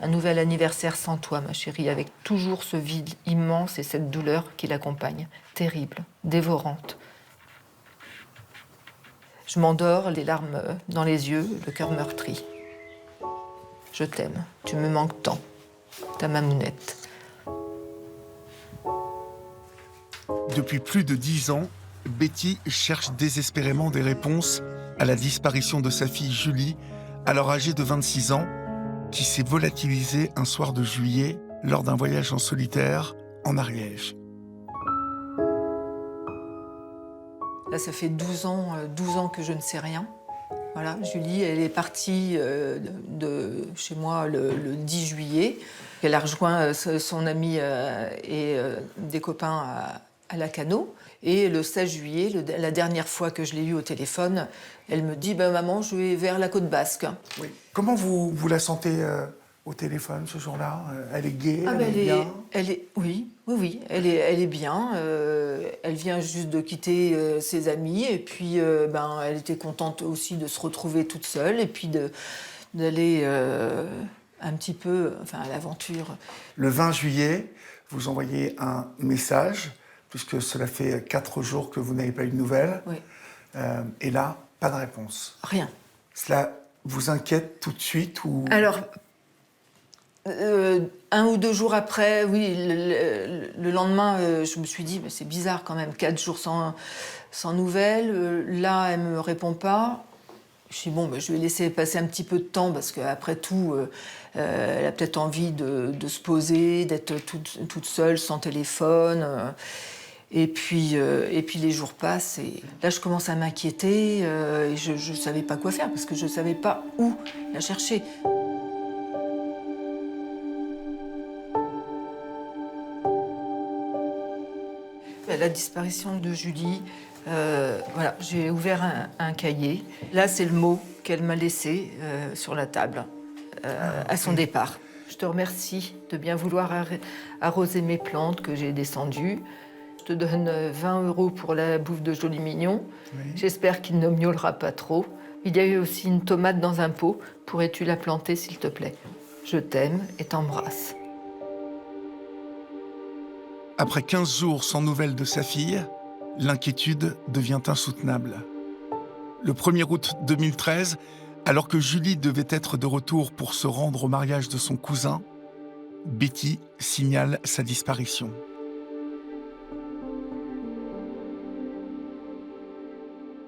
Un nouvel anniversaire sans toi, ma chérie, avec toujours ce vide immense et cette douleur qui l'accompagne. Terrible, dévorante. Je m'endors, les larmes dans les yeux, le cœur meurtri. Je t'aime, tu me manques tant. Ta mamounette. Depuis plus de 10 ans, Betty cherche désespérément des réponses à la disparition de sa fille Julie, alors âgée de 26 ans, qui s'est volatilisée un soir de juillet lors d'un voyage en solitaire en Ariège. Là, ça fait 12 ans que je ne sais rien. Voilà, Julie, elle est partie de chez moi le 10 juillet. Elle a rejoint son ami et des copains à Lacanau. Et le 16 juillet, la dernière fois que je l'ai eue au téléphone, elle me dit Maman, je vais vers la côte basque. Oui. Comment vous la sentez au téléphone ce jour-là? Elle est gaie, Ah, elle est bien? Oui, elle est bien. Elle vient juste de quitter ses amis et puis elle était contente aussi de se retrouver toute seule et puis d'aller un petit peu à l'aventure. Le 20 juillet, vous envoyez un message, puisque cela fait 4 jours que vous n'avez pas eu de nouvelles. Oui. Et là, pas de réponse. Rien. Cela vous inquiète tout de suite ou... Alors, 1 ou 2 jours après, oui, le lendemain, je me suis dit, c'est bizarre quand même, 4 jours sans nouvelles. Là, elle ne me répond pas. Je suis je vais laisser passer un petit peu de temps parce qu'après tout, elle a peut-être envie de se poser, d'être toute seule, sans téléphone. Et puis les jours passent et là, je commence à m'inquiéter et je ne savais pas quoi faire parce que je ne savais pas où la chercher. La disparition de Julie, j'ai ouvert un cahier. Là, c'est le mot qu'elle m'a laissé sur la table à son départ. Je te remercie de bien vouloir arroser mes plantes que j'ai descendues. Je te donne 20 € pour la bouffe de Joli Mignon. Oui. J'espère qu'il ne miaulera pas trop. Il y a eu aussi une tomate dans un pot. Pourrais-tu la planter, s'il te plaît? Je t'aime et t'embrasse. Après 15 jours sans nouvelles de sa fille, l'inquiétude devient insoutenable. Le 1er août 2013, alors que Julie devait être de retour pour se rendre au mariage de son cousin, Betty signale sa disparition.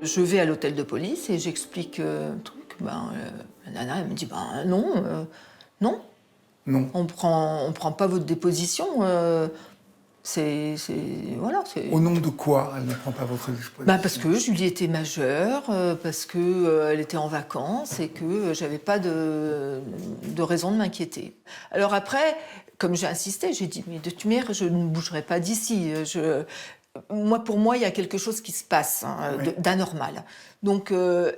Je vais à l'hôtel de police et j'explique un truc. La nana, elle me dit non. Non. On prend pas votre déposition. Voilà. Au nom de quoi elle ne prend pas votre déposition? Parce que Julie était majeure, parce que elle était en vacances et que j'avais pas de raison de m'inquiéter. Alors après, comme j'ai insisté, j'ai dit mais de toute manière, je ne bougerai pas d'ici. Pour moi, il y a quelque chose qui se passe Oui. d'anormal. Donc,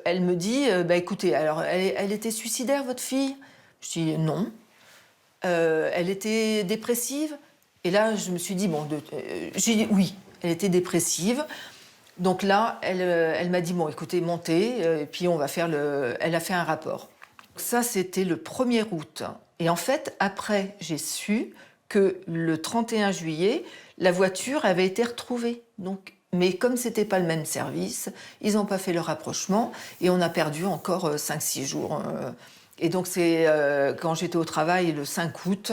elle me dit, écoutez, alors, elle était suicidaire, votre fille? Je dis non. Elle était dépressive? Et là, je me suis dit, j'ai dit oui, elle était dépressive. Donc là, elle m'a dit, écoutez, montez, et puis on va faire Elle a fait un rapport. Ça, c'était le 1er août. Et en fait, après, j'ai su que le 31 juillet, la voiture avait été retrouvée. Mais comme ce n'était pas le même service, ils n'ont pas fait le rapprochement et on a perdu encore 5-6 jours. Et donc c'est quand j'étais au travail le 5 août,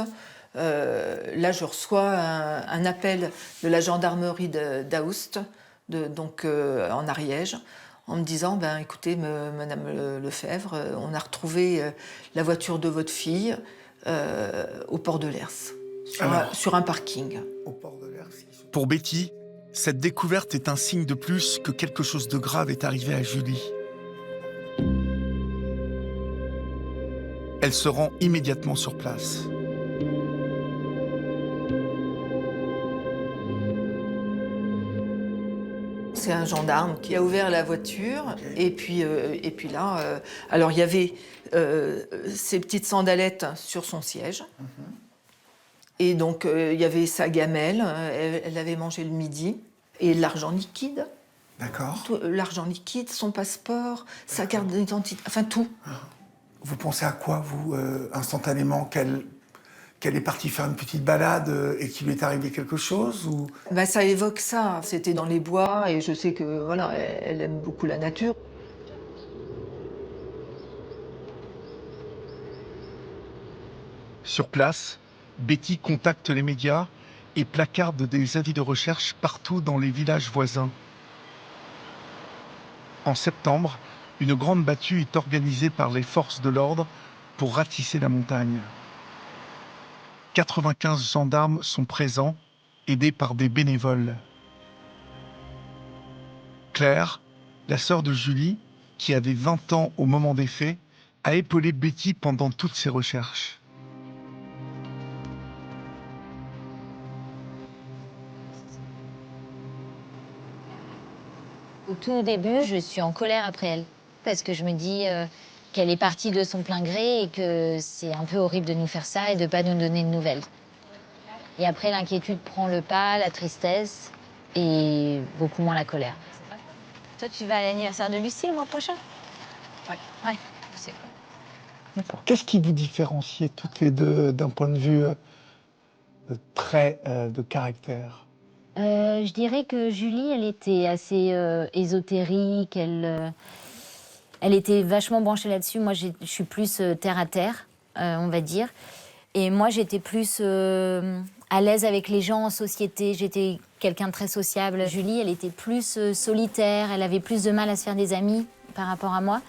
là je reçois un appel de la gendarmerie d'Aoust, en Ariège, en me disant écoutez, Madame Lefebvre, on a retrouvé la voiture de votre fille au port de Lers. Sur un parking. Au port de Lers. Pour Betty, cette découverte est un signe de plus que quelque chose de grave est arrivé à Julie. Elle se rend immédiatement sur place. C'est un gendarme qui a ouvert la voiture et puis là, alors il y avait ses petites sandalettes sur son siège. Et donc, il y avait sa gamelle, elle avait mangé le midi, et l'argent liquide. D'accord. L'argent liquide, son passeport, sa carte d'identité, enfin tout. Vous pensez à quoi, vous, instantanément, qu'elle est partie faire une petite balade et qu'il lui est arrivé quelque chose ou... Bah, ça évoque ça. C'était dans les bois et je sais que voilà, elle aime beaucoup la nature. Sur place, Betty contacte les médias et placarde des avis de recherche partout dans les villages voisins. En septembre, une grande battue est organisée par les forces de l'ordre pour ratisser la montagne. 95 gendarmes sont présents, aidés par des bénévoles. Claire, la sœur de Julie, qui avait 20 ans au moment des faits, a épaulé Betty pendant toutes ses recherches. Au tout début, je suis en colère après elle. Parce que je me dis qu'elle est partie de son plein gré et que c'est un peu horrible de nous faire ça et de ne pas nous donner de nouvelles. Et après, l'inquiétude prend le pas, la tristesse et beaucoup moins la colère. Toi, tu vas à l'anniversaire de Lucie le mois prochain? Ouais. Ouais, je sais. Qu'est-ce qui vous différenciez toutes les deux d'un point de vue de trait de caractère? Je dirais que Julie, elle était assez ésotérique, elle était vachement branchée là-dessus. Moi, je suis plus terre à terre, on va dire. Et moi, j'étais plus à l'aise avec les gens en société. J'étais quelqu'un de très sociable. Julie, elle était plus solitaire. Elle avait plus de mal à se faire des amis par rapport à moi.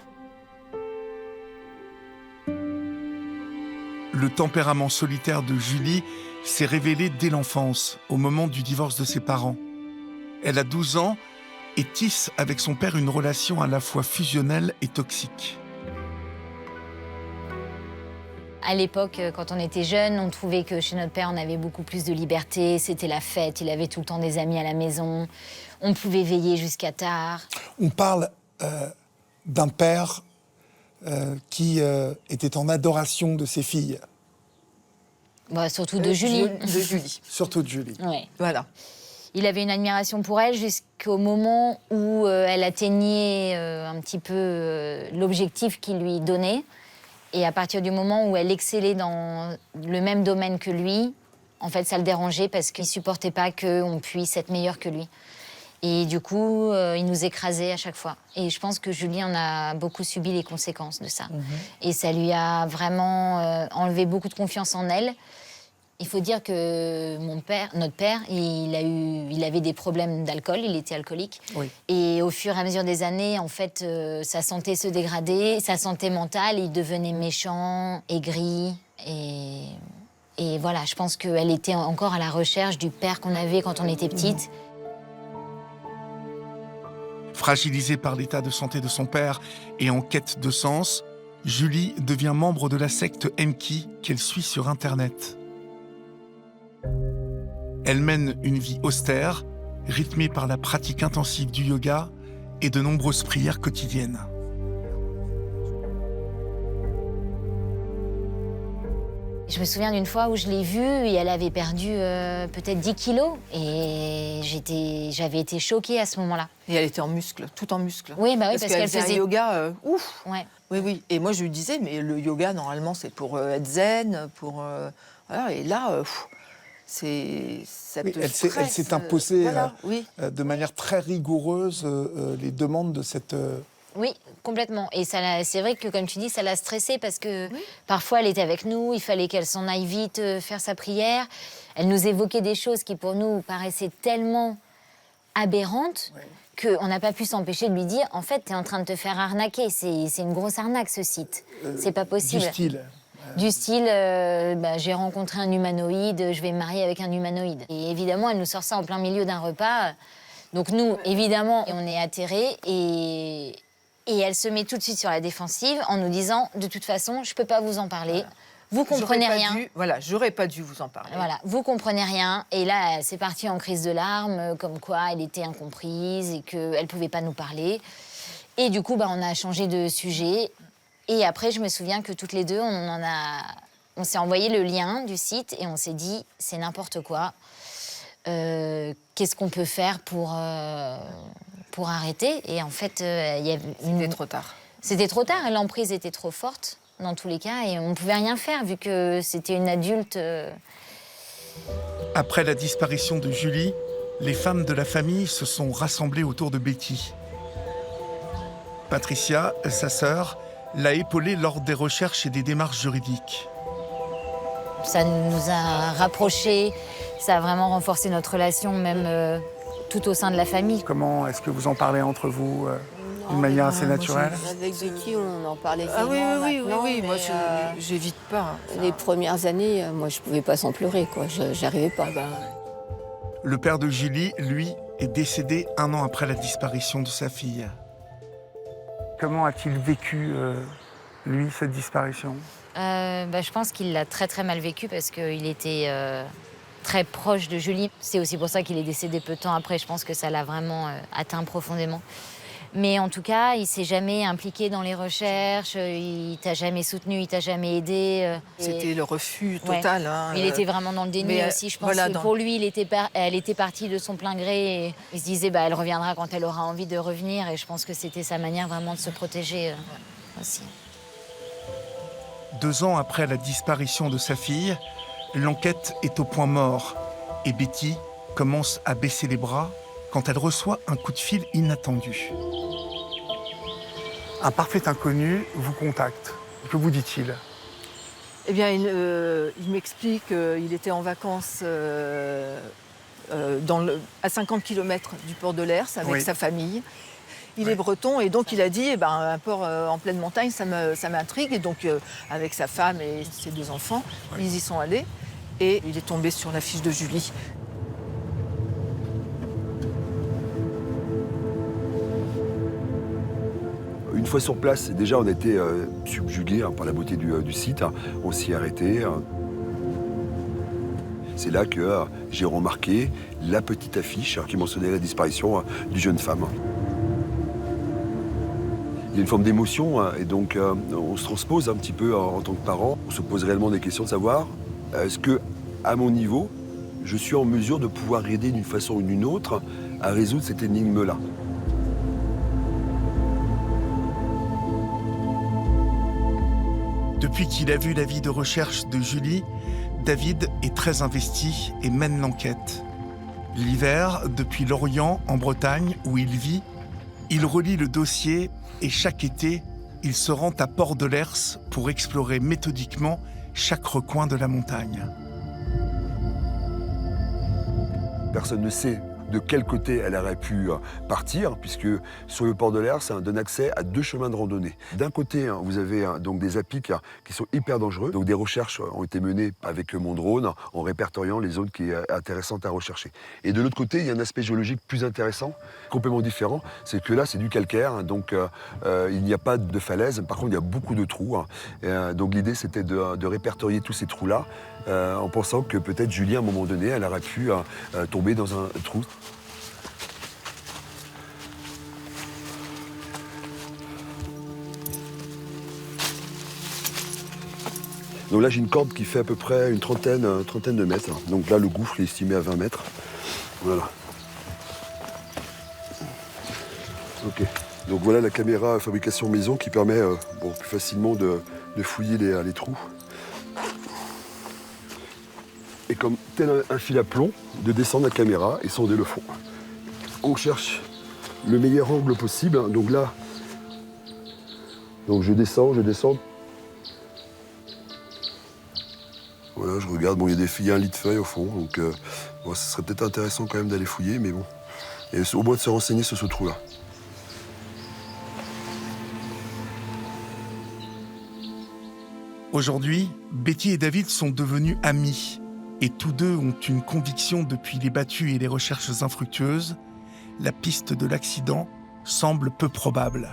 Le tempérament solitaire de Julie s'est révélé dès l'enfance, au moment du divorce de ses parents. Elle a 12 ans et tisse avec son père une relation à la fois fusionnelle et toxique. À l'époque, quand on était jeunes, on trouvait que chez notre père, on avait beaucoup plus de liberté. C'était la fête, il avait tout le temps des amis à la maison. On pouvait veiller jusqu'à tard. On parle d'un père qui était en adoration de ses filles. Bah, surtout de Julie. De Julie. Surtout de Julie. Ouais. Voilà. Il avait une admiration pour elle jusqu'au moment où elle atteignait un petit peu l'objectif qu'il lui donnait. Et à partir du moment où elle excellait dans le même domaine que lui, en fait, ça le dérangeait parce qu'il ne supportait pas qu'on puisse être meilleur que lui. Et du coup, il nous écrasait à chaque fois. Et je pense que Julie en a beaucoup subi les conséquences de ça. Et ça lui a vraiment enlevé beaucoup de confiance en elle. Il faut dire que notre père, il avait des problèmes d'alcool, il était alcoolique. Oui. Et au fur et à mesure des années, en fait, sa santé se dégradait, sa santé mentale, il devenait méchant, aigri. Et voilà, je pense qu'elle était encore à la recherche du père qu'on avait quand on était petite. Fragilisée par l'état de santé de son père et en quête de sens, Julie devient membre de la secte Enki qu'elle suit sur Internet. Elle mène une vie austère, rythmée par la pratique intensive du yoga et de nombreuses prières quotidiennes. Je me souviens d'une fois où je l'ai vue et elle avait perdu peut-être 10 kilos. Et j'avais été choquée à ce moment-là. Et elle était en muscle, tout en muscle. Oui, bah oui, parce qu'elle faisait faisait un yoga, ouf. Ouais. Oui, oui. Et moi, je lui disais, mais le yoga, normalement, c'est pour être zen, pour... voilà. Et là, ça Oui, te elle stresse. s'est imposée Voilà, oui. de manière très rigoureuse les demandes de cette... Oui, complètement. Et c'est vrai que, comme tu dis, ça l'a stressée parce que parfois, elle était avec nous, il fallait qu'elle s'en aille vite faire sa prière. Elle nous évoquait des choses qui, pour nous, paraissaient tellement aberrantes qu'on n'a pas pu s'empêcher de lui dire « En fait, tu es en train de te faire arnaquer. C'est une grosse arnaque, ce site. C'est pas possible. » Du style. Du style, j'ai rencontré un humanoïde, je vais me marier avec un humanoïde. Et évidemment, elle nous sort ça en plein milieu d'un repas. Donc nous, évidemment, on est atterrés et elle se met tout de suite sur la défensive en nous disant « De toute façon, je peux pas vous en parler. Voilà. Vous comprenez rien. » Voilà, j'aurais pas dû vous en parler. Voilà, vous comprenez rien. Et là, c'est parti en crise de larmes, comme quoi elle était incomprise et qu'elle pouvait pas nous parler. Et du coup, on a changé de sujet. Et après, je me souviens que toutes les deux, on s'est envoyé le lien du site et on s'est dit, c'est n'importe quoi. Qu'est-ce qu'on peut faire pour arrêter? Et en fait, il y avait C'était trop tard. C'était trop tard et l'emprise était trop forte. dans tous les cas, et on ne pouvait rien faire vu que c'était une adulte. Après la disparition de Julie, les femmes de la famille se sont rassemblées autour de Betty. Patricia, sa sœur, l'a épaulée lors des recherches et des démarches juridiques. Ça nous a rapprochés, ça a vraiment renforcé notre relation, même tout au sein de la famille. Comment est-ce que vous en parlez entre vous d'une manière assez naturelle? Avec Betty, on en parlait Ah oui, vraiment oui, oui, maintenant, oui, moi mais, j'évite pas. les premières années, moi je pouvais pas s'en pleurer, quoi. J'arrivais pas. Le père de Julie, lui, est décédé 1 an après la disparition de sa fille. Comment a-t-il vécu, lui, cette disparition? Je pense qu'il l'a très très mal vécu parce qu'il était très proche de Julie. C'est aussi pour ça qu'il est décédé peu de temps après. Je pense que ça l'a vraiment atteint profondément. Mais en tout cas, il s'est jamais impliqué dans les recherches, il t'a jamais soutenu, il t'a jamais aidé. C'était le refus total. Ouais. Hein, Il était vraiment dans le déni mais, aussi. Je pense voilà, que pour lui, elle était partie de son plein gré. Et il se disait, elle reviendra quand elle aura envie de revenir. Et je pense que c'était sa manière vraiment de se protéger aussi. 2 ans après la disparition de sa fille, l'enquête est au point mort et Betty commence à baisser les bras quand elle reçoit un coup de fil inattendu. Un parfait inconnu vous contacte. Que vous dit-il? Eh bien, il m'explique qu'il était en vacances à 50 km du port de Lers avec sa famille. Il est breton et donc il a dit un port en pleine montagne, ça m'intrigue. Et donc, avec sa femme et ses 2 enfants, ils y sont allés. Et il est tombé sur la fiche de Julie. Une fois sur place, déjà on a été subjugués par la beauté du site. On s'y est arrêté. C'est là que j'ai remarqué la petite affiche qui mentionnait la disparition d'une jeune femme. Il y a une forme d'émotion et donc on se transpose un petit peu en tant que parent. On se pose réellement des questions de savoir est-ce que, à mon niveau, je suis en mesure de pouvoir aider d'une façon ou d'une autre à résoudre cette énigme-là. Depuis qu'il a vu l'avis de recherche de Julie, David est très investi et mène l'enquête. L'hiver, depuis Lorient, en Bretagne, où il vit, il relie le dossier et chaque été, il se rend à Port-de-Lers pour explorer méthodiquement chaque recoin de la montagne. Personne ne sait de quel côté elle aurait pu partir, puisque sur le port de Lers, ça donne accès à 2 chemins de randonnée. D'un côté, vous avez donc des apics qui sont hyper dangereux. Donc des recherches ont été menées avec mon drone en répertoriant les zones qui sont intéressantes à rechercher. Et de l'autre côté, il y a un aspect géologique plus intéressant, complètement différent. C'est que là, c'est du calcaire, donc il n'y a pas de falaise. Par contre, il y a beaucoup de trous. Donc l'idée, c'était de répertorier tous ces trous-là, en pensant que peut-être Julie, à un moment donné, elle aurait pu tomber dans un trou. Donc là, j'ai une corde qui fait à peu près une trentaine de mètres. Donc là, le gouffre est estimé à 20 mètres. Voilà. Ok. Donc voilà la caméra fabrication maison qui permet plus facilement de fouiller les trous. Et comme tel un fil à plomb, de descendre la caméra et sonder le fond. On cherche le meilleur angle possible. Donc là, je descends. Voilà, je regarde, il y a un lit de feuilles au fond, donc ce serait peut-être intéressant quand même d'aller fouiller, mais bon. Et au moins de se renseigner sur ce trou-là. Aujourd'hui, Betty et David sont devenus amis. Et tous deux ont une conviction depuis les battues et les recherches infructueuses. La piste de l'accident semble peu probable.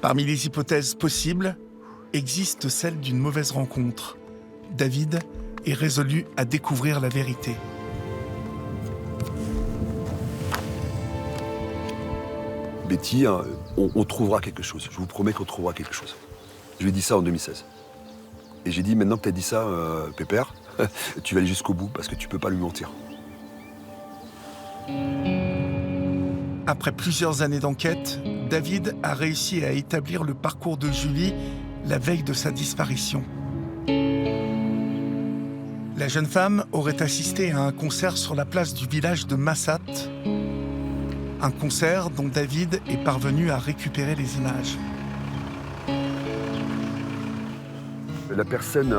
Parmi les hypothèses possibles, existe celle d'une mauvaise rencontre. David est résolu à découvrir la vérité. Betty, on trouvera quelque chose. Je vous promets qu'on trouvera quelque chose. Je lui ai dit ça en 2016. Et j'ai dit, maintenant que tu as dit ça, Pépère, tu vas aller jusqu'au bout parce que tu peux pas lui mentir. Après plusieurs années d'enquête, David a réussi à établir le parcours de Julie la veille de sa disparition. La jeune femme aurait assisté à un concert sur la place du village de Massat. Un concert dont David est parvenu à récupérer les images. La personne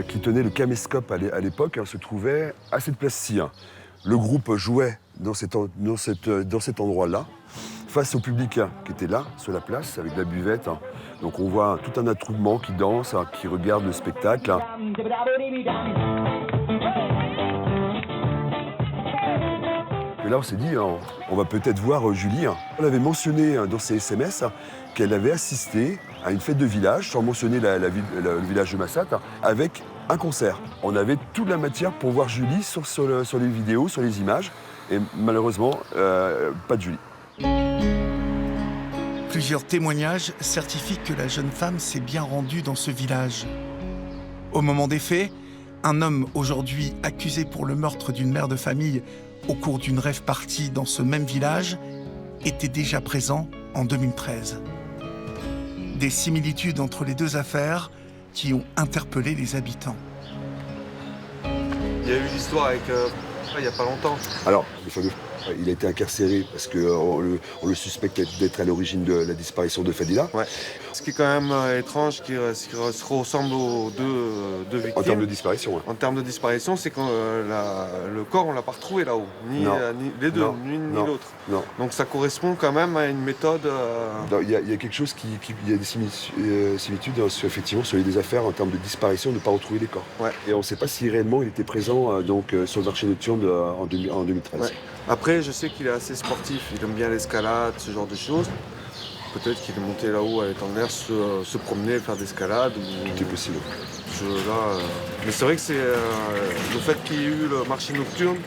qui tenait le caméscope à l'époque se trouvait à cette place-ci. Le groupe jouait dans cet endroit-là, face au public qui était là, sur la place, avec la buvette. Donc on voit tout un attroupement qui danse, qui regarde le spectacle. Et là, on s'est dit, on va peut-être voir Julie. On avait mentionné dans ses SMS qu'elle avait assisté à une fête de village, sans mentionner le village de Massat, avec un concert. On avait toute la matière pour voir Julie sur les vidéos, sur les images. Et malheureusement, pas de Julie. Plusieurs témoignages certifient que la jeune femme s'est bien rendue dans ce village. Au moment des faits, un homme aujourd'hui accusé pour le meurtre d'une mère de famille au cours d'une rave party dans ce même village était déjà présent en 2013. Des similitudes entre les deux affaires qui ont interpellé les habitants. Il y a eu l'histoire avec il n'y a pas longtemps. Alors, le fameux, il a été incarcéré parce qu'on le suspecte d'être à l'origine de la disparition de Fadila. Ouais. Ce qui est quand même étrange, qui se ressemble aux deux victimes. En termes de disparition, ouais. En termes de disparition, c'est que le corps, on ne l'a pas retrouvé là-haut. Ni les deux, ni l'autre. Non. Donc ça correspond quand même à une méthode... Il y a quelque chose il y a des similitudes effectivement sur les deux affaires en termes de disparition, de ne pas retrouver les corps. Ouais. Et on ne sait pas si réellement il était présent sur le marché nocturne en 2013. Ouais. Après, je sais qu'il est assez sportif, il aime bien l'escalade, ce genre de choses. Peut-être qu'il est monté là-haut à l'étendard, se promener, faire d'escalade. Tout est possible. Mais c'est vrai que c'est le fait qu'il y ait eu le marché nocturne,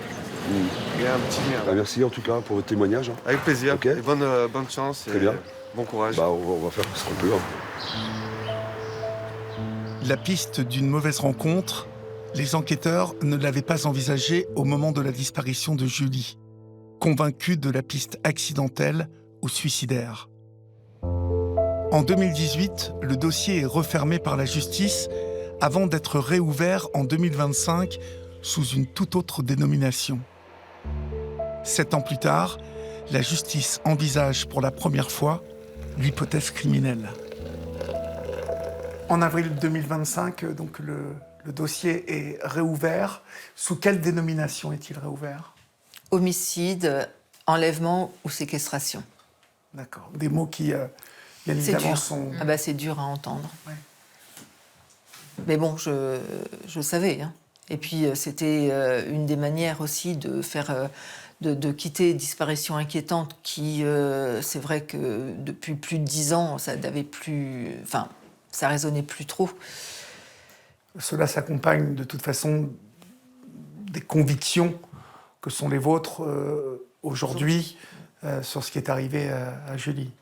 il y a un petit lien. Bah, merci en tout cas pour votre témoignage. Avec plaisir. Okay. Et bonne chance. Très bien. Bon courage. Bah, on va faire ce qu'on peut. La piste d'une mauvaise rencontre, les enquêteurs ne l'avaient pas envisagée au moment de la disparition de Julie, convaincus de la piste accidentelle ou suicidaire. En 2018, le dossier est refermé par la justice avant d'être réouvert en 2025 sous une toute autre dénomination. 7 ans plus tard, la justice envisage pour la première fois l'hypothèse criminelle. En avril 2025, donc le dossier est réouvert. Sous quelle dénomination est-il réouvert ? Homicide, enlèvement ou séquestration. D'accord. Des mots qui, bien évidemment, sont... Ah bah, c'est dur à entendre. Ouais. Mais bon, je savais. Hein. Et puis, c'était une des manières aussi de faire... De quitter Disparition inquiétante qui, c'est vrai que depuis plus de 10 ans, ça n'avait plus... Enfin, ça résonnait plus trop. Cela s'accompagne de toute façon des convictions que sont les vôtres aujourd'hui sur ce qui est arrivé à Julie.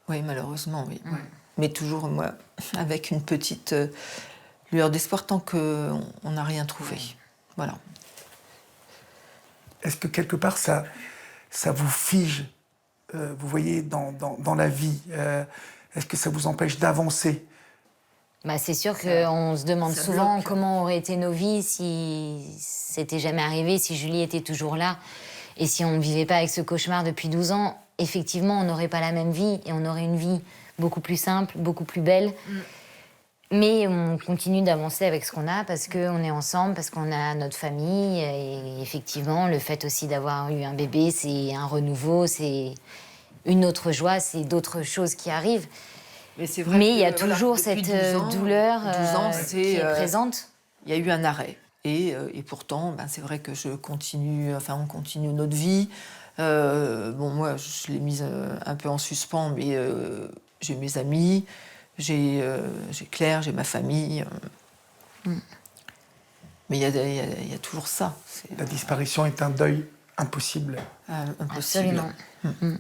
Oui, malheureusement, oui. Ouais. Mais toujours, moi, avec une petite lueur d'espoir tant qu'on n'a rien trouvé. Voilà. Est-ce que quelque part, ça vous fige, vous voyez, dans la vie est-ce que ça vous empêche d'avancer ? Bah, c'est sûr qu'on se demande souvent comment auraient été nos vies si c'était jamais arrivé, si Julie était toujours là. Et si on ne vivait pas avec ce cauchemar depuis 12 ans, effectivement, on n'aurait pas la même vie et on aurait une vie beaucoup plus simple, beaucoup plus belle. Mais on continue d'avancer avec ce qu'on a parce qu'on est ensemble, parce qu'on a notre famille. Et effectivement, le fait aussi d'avoir eu un bébé, c'est un renouveau, c'est une autre joie, c'est d'autres choses qui arrivent. Mais il y a toujours cette douleur qui est présente. Il y a eu un arrêt. Et pourtant, c'est vrai que on continue notre vie. Bon, moi, je l'ai mise un peu en suspens, mais j'ai mes amis, j'ai Claire, j'ai ma famille. Mais il y a toujours ça. La disparition est un deuil impossible. Impossible. Absolument.